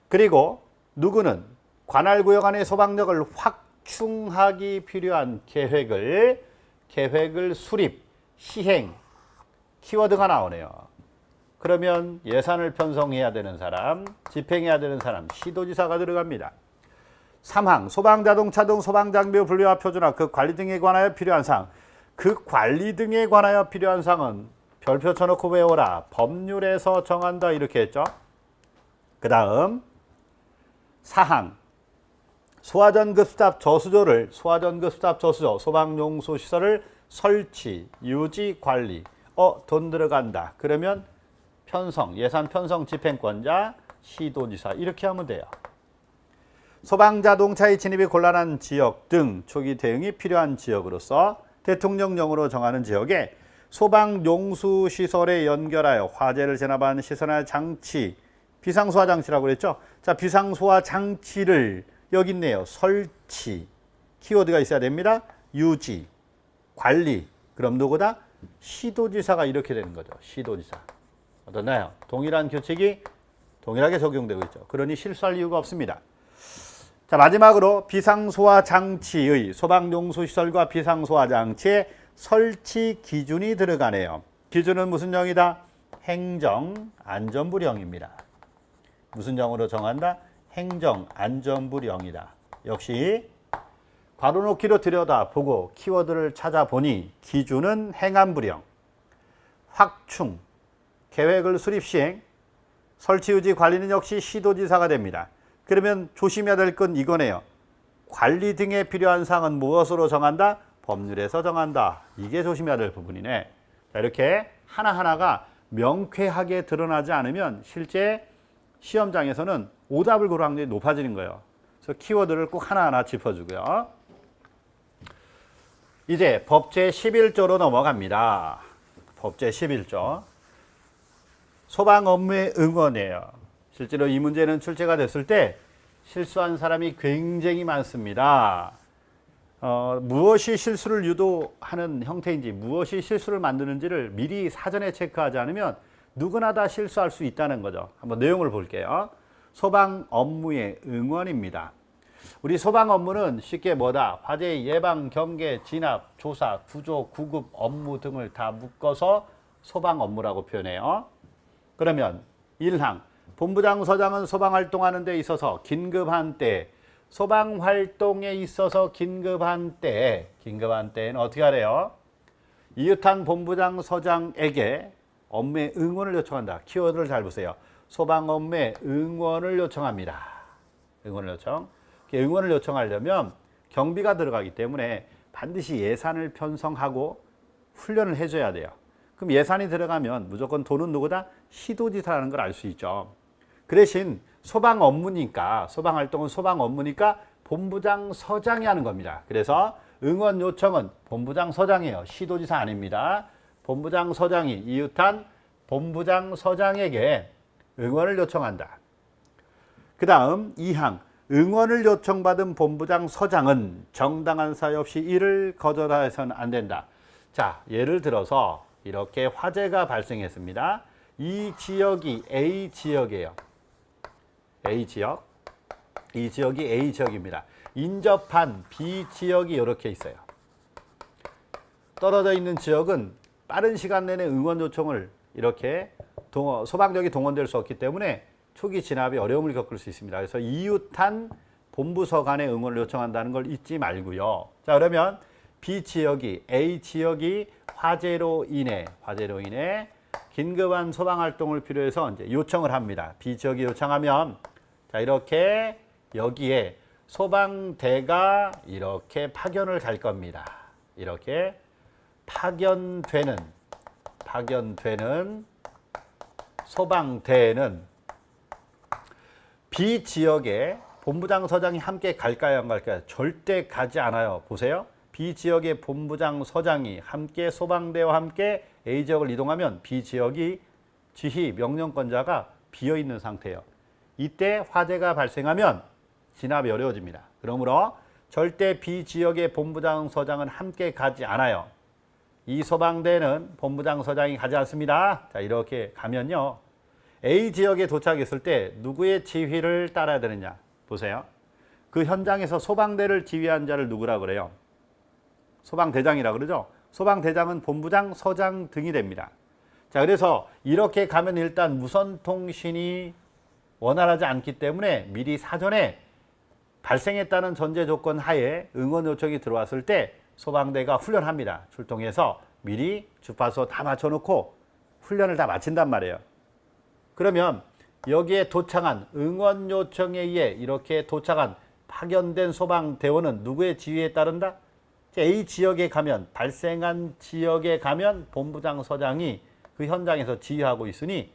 그리고 누구는 관할구역 안의 소방력을 확충하기 필요한 계획을 수립, 시행, 키워드가 나오네요. 그러면 예산을 편성해야 되는 사람, 집행해야 되는 사람, 시도지사가 들어갑니다. 3항 소방자동차 등 소방장비 분류와 표준화 그 관리 등에 관하여 필요한 사항. 그 관리 등에 관하여 필요한 사항은 별표 쳐놓고 외워라. 법률에서 정한다 이렇게 했죠. 그 다음 4항 소화전급수탑 저수조를 소화전급수탑 저수조 소방용수시설을 설치, 유지, 관리 돈 들어간다. 그러면 편성, 예산 편성 집행권자 시도지사 이렇게 하면 돼요. 소방자동차의 진입이 곤란한 지역 등 초기 대응이 필요한 지역으로서 대통령령으로 정하는 지역에 소방용수시설에 연결하여 화재를 진압하는 시설이나 장치, 비상소화 장치라고 그랬죠. 자, 비상소화 장치를 여기 있네요. 설치, 키워드가 있어야 됩니다. 유지, 관리, 그럼 누구다? 시도지사가 이렇게 되는 거죠. 시도지사. 어떠나요? 동일한 규칙이 동일하게 적용되고 있죠. 그러니 실수할 이유가 없습니다. 자, 마지막으로 비상소화 장치의 소방용수시설과 비상소화 장치의 설치 기준이 들어가네요. 기준은 무슨 령이다? 행정안전부령입니다. 무슨 령으로 정한다? 행정안전부령이다. 역시 괄호놓기로 들여다보고 키워드를 찾아보니 기준은 행안부령, 확충, 계획을 수립 시행, 설치 유지 관리는 역시 시도지사가 됩니다. 그러면 조심해야 될 건 이거네요. 관리 등에 필요한 사항은 무엇으로 정한다? 법률에서 정한다. 이게 조심해야 될 부분이네. 자, 이렇게 하나하나가 명쾌하게 드러나지 않으면 실제 시험장에서는 오답을 고를 확률이 높아지는 거예요. 그래서 키워드를 꼭 하나하나 짚어주고요. 이제 법제 11조로 넘어갑니다. 법제 11조. 소방 업무의 응원이에요. 실제로 이 문제는 출제가 됐을 때 실수한 사람이 굉장히 많습니다. 무엇이 실수를 유도하는 형태인지 무엇이 실수를 만드는지를 미리 사전에 체크하지 않으면 누구나 다 실수할 수 있다는 거죠. 한번 내용을 볼게요. 소방 업무의 응원입니다. 우리 소방 업무는 쉽게 뭐다? 화재 예방, 경계, 진압, 조사, 구조, 구급 업무 등을 다 묶어서 소방 업무라고 표현해요. 그러면 1항 본부장, 서장은 소방활동하는 데 있어서 긴급한 때, 소방활동에 있어서 긴급한 때에는 어떻게 하래요? 이웃한 본부장, 서장에게 업무의 응원을 요청한다. 키워드를 잘 보세요. 소방 업무의 응원을 요청합니다. 응원을 요청. 응원을 요청하려면 경비가 들어가기 때문에 반드시 예산을 편성하고 훈련을 해줘야 돼요. 그럼 예산이 들어가면 무조건 돈은 누구다? 시도지사라는 걸 알 수 있죠. 그 대신 소방 업무니까, 소방 활동은 소방 업무니까 본부장, 서장이 하는 겁니다. 그래서 응원 요청은 본부장, 서장이에요. 시도지사 아닙니다. 본부장, 서장이 이웃한 본부장, 서장에게 응원을 요청한다. 그 다음 2항 응원을 요청받은 본부장, 서장은 정당한 사유 없이 이를 거절해서는 안 된다. 자, 예를 들어서 이렇게 화재가 발생했습니다. 이 지역이 A 지역이에요. A 지역. 이 지역이 A 지역입니다. 인접한 B 지역이 이렇게 있어요. 떨어져 있는 지역은 빠른 시간 내내 응원 요청을 이렇게 소방력이 동원될 수 없기 때문에 초기 진압에 어려움을 겪을 수 있습니다. 그래서 이웃한 본부서 간의 응원을 요청한다는 걸 잊지 말고요. 자, 그러면 B 지역이 A 지역이 화재로 인해 긴급한 소방 활동을 필요해서 이제 요청을 합니다. B 지역이 요청하면 자, 이렇게 여기에 소방대가 이렇게 파견을 갈 겁니다. 이렇게 파견되는 소방대는 B 지역에 본부장, 서장이 함께 갈까요, 안 갈까요? 절대 가지 않아요. 보세요. B 지역의 본부장, 서장이 함께 소방대와 함께 A 지역을 이동하면 B 지역이 지휘 명령권자가 비어 있는 상태예요. 이때 화재가 발생하면 진압이 어려워집니다. 그러므로 절대 B 지역의 본부장, 서장은 함께 가지 않아요. 이 소방대는 본부장, 서장이 가지 않습니다. 자, 이렇게 가면요. A 지역에 도착했을 때 누구의 지휘를 따라야 되느냐? 보세요. 그 현장에서 소방대를 지휘한 자를 누구라 그래요? 소방대장이라 그러죠? 소방대장은 본부장, 서장 등이 됩니다. 자, 그래서 이렇게 가면 일단 무선통신이 원활하지 않기 때문에 미리 사전에 발생했다는 전제 조건 하에 응원 요청이 들어왔을 때 소방대가 훈련합니다. 출동해서 미리 주파수 다 맞춰놓고 훈련을 다 마친단 말이에요. 그러면 여기에 도착한 응원 요청에 의해 이렇게 도착한 파견된 소방대원은 누구의 지휘에 따른다? A 지역에 가면, 발생한 지역에 가면 본부장 서장이 그 현장에서 지휘하고 있으니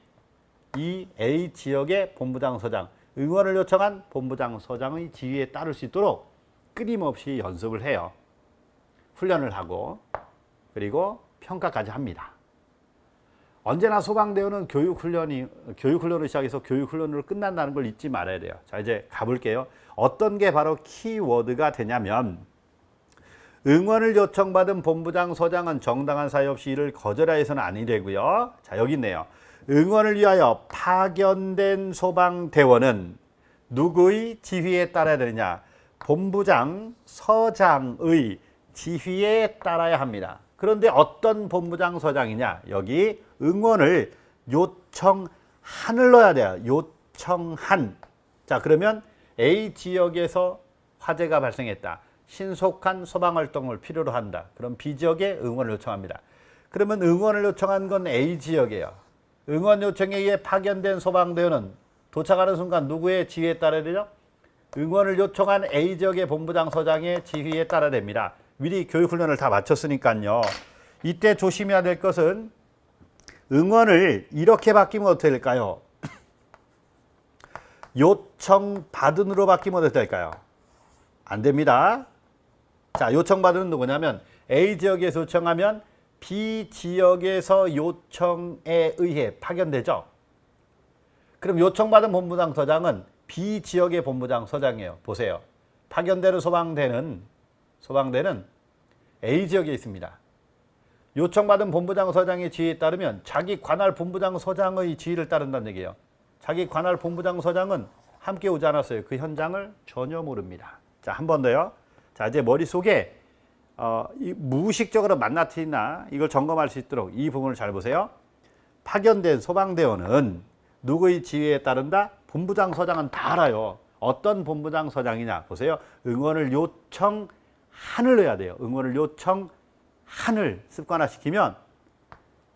이 A 지역의 본부장 서장, 응원을 요청한 본부장 서장의 지휘에 따를 수 있도록 끊임없이 연습을 해요. 훈련을 하고 그리고 평가까지 합니다. 언제나 소방대원은 교육훈련을 시작해서 교육훈련으로 끝난다는 걸 잊지 말아야 돼요. 자, 이제 가볼게요. 어떤 게 바로 키워드가 되냐면, 응원을 요청받은 본부장 서장은 정당한 사유 없이 이를 거절하여서는 아니 되고요. 자, 여기 있네요. 응원을 위하여 파견된 소방대원은 누구의 지휘에 따라야 되느냐? 본부장 서장의 지휘에 따라야 합니다. 그런데 어떤 본부장 서장이냐? 여기 응원을 요청한을 넣어야 돼요. 요청한. 자, 그러면 A 지역에서 화재가 발생했다. 신속한 소방활동을 필요로 한다. 그럼 B 지역에 응원을 요청합니다. 그러면 응원을 요청한 건 A 지역이에요. 응원 요청에 의해 파견된 소방대원은 도착하는 순간 누구의 지휘에 따라야 되죠? 응원을 요청한 A 지역의 본부장 서장의 지휘에 따라야 됩니다. 미리 교육훈련을 다 마쳤으니까요. 이때 조심해야 될 것은 응원을 이렇게 바뀌면 어떻게 될까요? 요청받은으로 바뀌면 어떻게 될까요? 안 됩니다. 자, 요청받은 누구냐면 A 지역에서 요청하면 B 지역에서 요청에 의해 파견되죠. 그럼 요청받은 본부장 서장은 B 지역의 본부장 서장이에요. 보세요. 파견되는 소방대는 A 지역에 있습니다. 요청받은 본부장 서장의 지휘에 따르면 자기 관할 본부장 서장의 지휘를 따른다는 얘기예요. 자기 관할 본부장 서장은 함께 오지 않았어요. 그 현장을 전혀 모릅니다. 자, 한 번 더요. 자, 이제 머릿속에 무의식적으로 만나트리나 이걸 점검할 수 있도록 이 부분을 잘 보세요. 파견된 소방대원은 누구의 지휘에 따른다? 본부장 서장은 다 알아요. 어떤 본부장 서장이냐? 보세요. 응원을 요청한을 넣어야 돼요. 응원을 요청한을 습관화시키면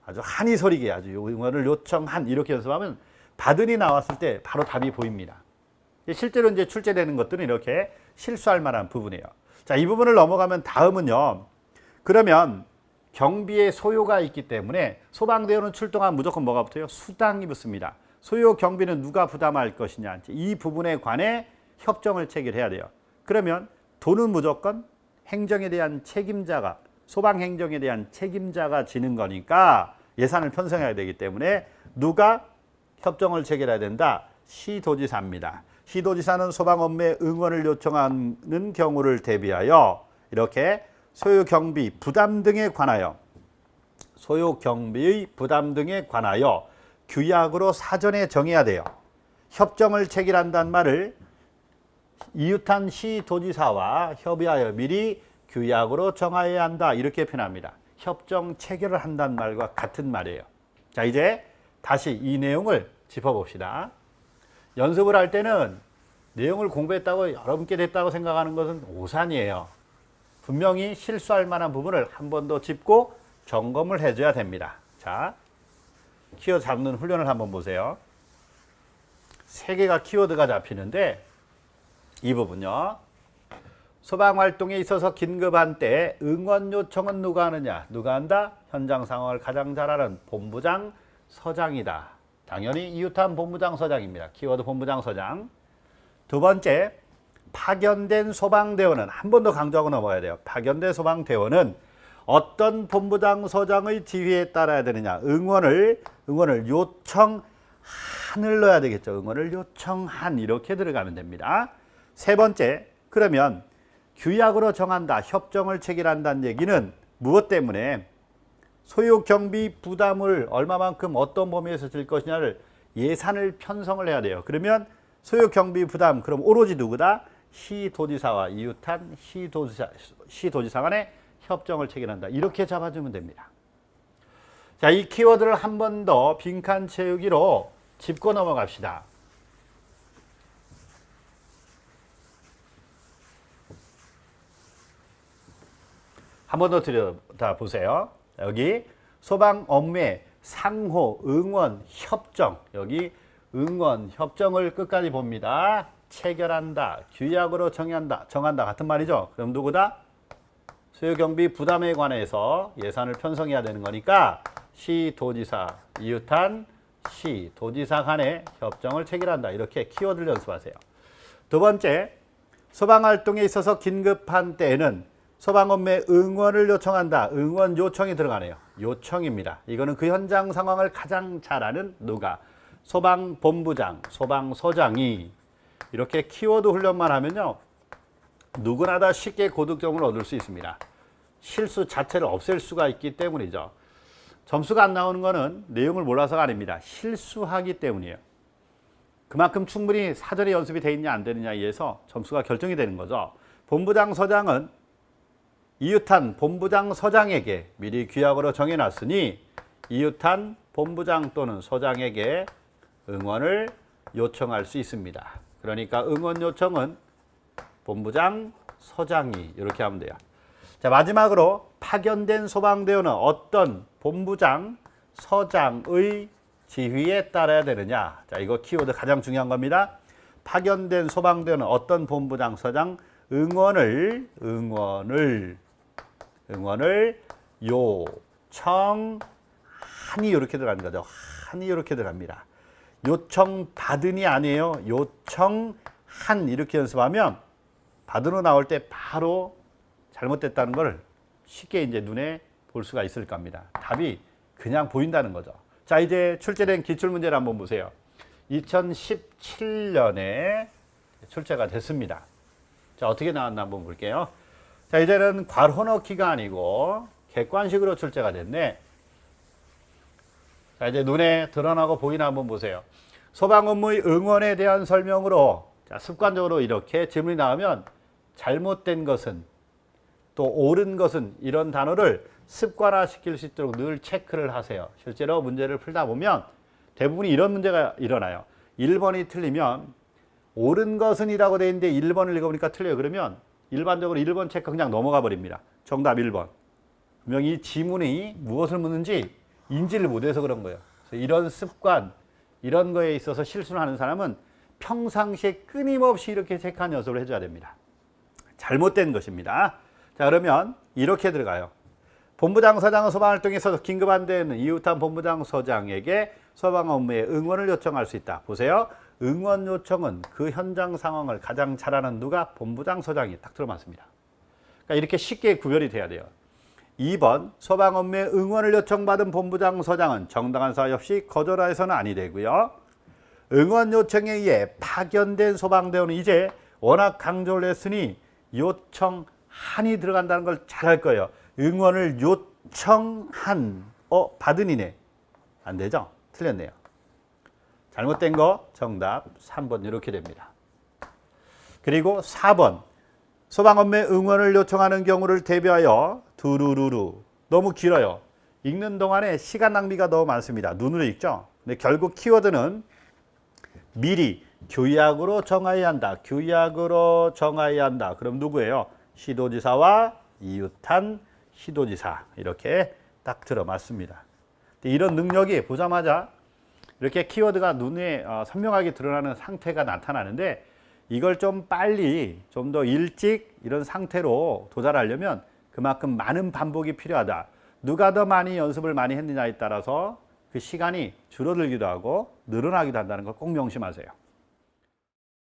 아주 한이 서리게 아주 응원을 요청한 이렇게 연습하면 받은이 나왔을 때 바로 답이 보입니다. 실제로 이제 출제되는 것들은 이렇게 실수할 만한 부분이에요. 자, 이 부분을 넘어가면 다음은요. 그러면 경비에 소요가 있기 때문에 소방대원은 출동하면 무조건 뭐가 붙어요? 수당이 붙습니다. 소요 경비는 누가 부담할 것이냐. 이 부분에 관해 협정을 체결해야 돼요. 그러면 돈은 무조건 행정에 대한 책임자가, 소방행정에 대한 책임자가 지는 거니까 예산을 편성해야 되기 때문에 누가 협정을 체결해야 된다? 시도지사입니다. 시도지사는 소방 업무에 응원을 요청하는 경우를 대비하여 이렇게 소요 경비 부담 등에 관하여 규약으로 사전에 정해야 돼요. 협정을 체결한다는 말을 이웃한 시도지사와 협의하여 미리 규약으로 정하여야 한다. 이렇게 표현합니다. 협정 체결을 한다는 말과 같은 말이에요. 자, 이제 다시 이 내용을 짚어봅시다. 연습을 할 때는 내용을 공부했다고 여러분께 됐다고 생각하는 것은 오산이에요. 분명히 실수할 만한 부분을 한 번 더 짚고 점검을 해줘야 됩니다. 자, 키워드 잡는 훈련을 한번 보세요. 3개가 키워드가 잡히는데 이 부분요. 소방활동에 있어서 긴급한 때 응원 요청은 누가 하느냐? 누가 한다? 현장 상황을 가장 잘 아는 본부장 서장이다. 당연히 이웃한 본부장 서장입니다. 키워드 본부장 서장. 두 번째, 파견된 소방대원은 한 번 더 강조하고 넘어가야 돼요. 파견된 소방대원은 어떤 본부장 서장의 지휘에 따라야 되느냐? 응원을 요청한을 넣어야 되겠죠. 응원을 요청한 이렇게 들어가면 됩니다. 세 번째, 그러면 규약으로 정한다, 협정을 체결한다는 얘기는 무엇 때문에 소요 경비 부담을 얼마만큼 어떤 범위에서 질 것이냐를 예산을 편성을 해야 돼요. 그러면 소요 경비 부담, 그럼 오로지 누구다? 시도지사와 이웃한 시도지사 간에 협정을 체결한다. 이렇게 잡아주면 됩니다. 자, 이 키워드를 한 번 더 빈칸 채우기로 짚고 넘어갑시다. 한 번 더 들여다보세요. 여기 소방 업무의 상호, 응원, 협정. 여기 응원, 협정을 끝까지 봅니다. 체결한다, 규약으로 정한다 같은 말이죠. 그럼 누구다? 소유경비 부담에 관해서 예산을 편성해야 되는 거니까 시도지사, 이웃한 시도지사 간의 협정을 체결한다. 이렇게 키워드를 연습하세요. 두 번째, 소방활동에 있어서 긴급한 때에는 소방업무에 응원을 요청한다. 응원 요청이 들어가네요. 요청입니다. 이거는 그 현장 상황을 가장 잘 아는 누가? 소방본부장, 소방서장이 이렇게 키워드 훈련만 하면요, 누구나 다 쉽게 고득점을 얻을 수 있습니다. 실수 자체를 없앨 수가 있기 때문이죠. 점수가 안 나오는 거는 내용을 몰라서가 아닙니다. 실수하기 때문이에요. 그만큼 충분히 사전에 연습이 돼 있냐 안 되느냐에 의해서 점수가 결정이 되는 거죠. 본부장 서장은 이웃한 본부장 서장에게 미리 규약으로 정해놨으니 이웃한 본부장 또는 서장에게 응원을 요청할 수 있습니다. 그러니까 응원 요청은 본부장 서장이 이렇게 하면 돼요. 자, 마지막으로 파견된 소방대원은 어떤 본부장 서장의 지휘에 따라야 되느냐. 자, 이거 키워드 가장 중요한 겁니다. 파견된 소방대원은 어떤 본부장 서장 응원을 요청하니 이렇게 들어가는 거죠. 하니 이렇게 들어갑니다. 요청 받으니 아니에요. 요청한 이렇게 연습하면 받으러 나올 때 바로 잘못됐다는 걸 쉽게 이제 눈에 볼 수가 있을 겁니다. 답이 그냥 보인다는 거죠. 자, 이제 출제된 기출문제를 한번 보세요. 2017년에 출제가 됐습니다. 자, 어떻게 나왔나 한번 볼게요. 자, 이제는 괄호 넣기가 아니고 객관식으로 출제가 됐네. 자, 이제 눈에 드러나고 보이나 한번 보세요. 소방 업무의 응원에 대한 설명으로, 자, 습관적으로 이렇게 질문이 나오면 잘못된 것은 또 옳은 것은 이런 단어를 습관화시킬 수 있도록 늘 체크를 하세요. 실제로 문제를 풀다 보면 대부분 이런 문제가 일어나요. 1번이 틀리면 옳은 것은 이라고 되어 있는데 1번을 읽어보니까 틀려요. 그러면 일반적으로 1번 체크 그냥 넘어가 버립니다. 정답 1번. 분명히 이 지문이 무엇을 묻는지 인지를 못해서 그런 거예요. 그래서 이런 습관, 이런 거에 있어서 실수를 하는 사람은 평상시에 끊임없이 이렇게 체크하는 연습을 해줘야 됩니다. 잘못된 것입니다. 자, 그러면 이렇게 들어가요. 본부장 서장은 소방활동에 있어서 긴급한 데에는 이웃한 본부장 서장에게 소방 업무에 응원을 요청할 수 있다. 보세요. 응원 요청은 그 현장 상황을 가장 잘 아는 누가? 본부장 서장이 딱 들어맞습니다. 그러니까 이렇게 쉽게 구별이 돼야 돼요. 2번 소방 업무에 응원을 요청받은 본부장 서장은 정당한 사유 없이 거절하여서는 아니 되고요. 응원 요청에 의해 파견된 소방대원은 이제 워낙 강조를 했으니 요청한이 들어간다는 걸 잘 할 거예요. 응원을 요청한, 받으니네. 안 되죠? 틀렸네요. 잘못된 거 정답 3번 이렇게 됩니다. 그리고 4번 소방 업무에 응원을 요청하는 경우를 대비하여 두루루루. 너무 길어요. 읽는 동안에 시간 낭비가 너무 많습니다. 눈으로 읽죠. 근데 결국 키워드는 미리 규약으로 정해야 한다. 규약으로 정해야 한다. 그럼 누구예요? 시도지사와 이웃한 시도지사. 이렇게 딱 들어맞습니다. 이런 능력이 보자마자 이렇게 키워드가 눈에 선명하게 드러나는 상태가 나타나는데 이걸 좀 빨리, 좀 더 일찍 이런 상태로 도달하려면 그만큼 많은 반복이 필요하다. 누가 더 많이 연습을 많이 했느냐에 따라서 그 시간이 줄어들기도 하고 늘어나기도 한다는 걸 꼭 명심하세요.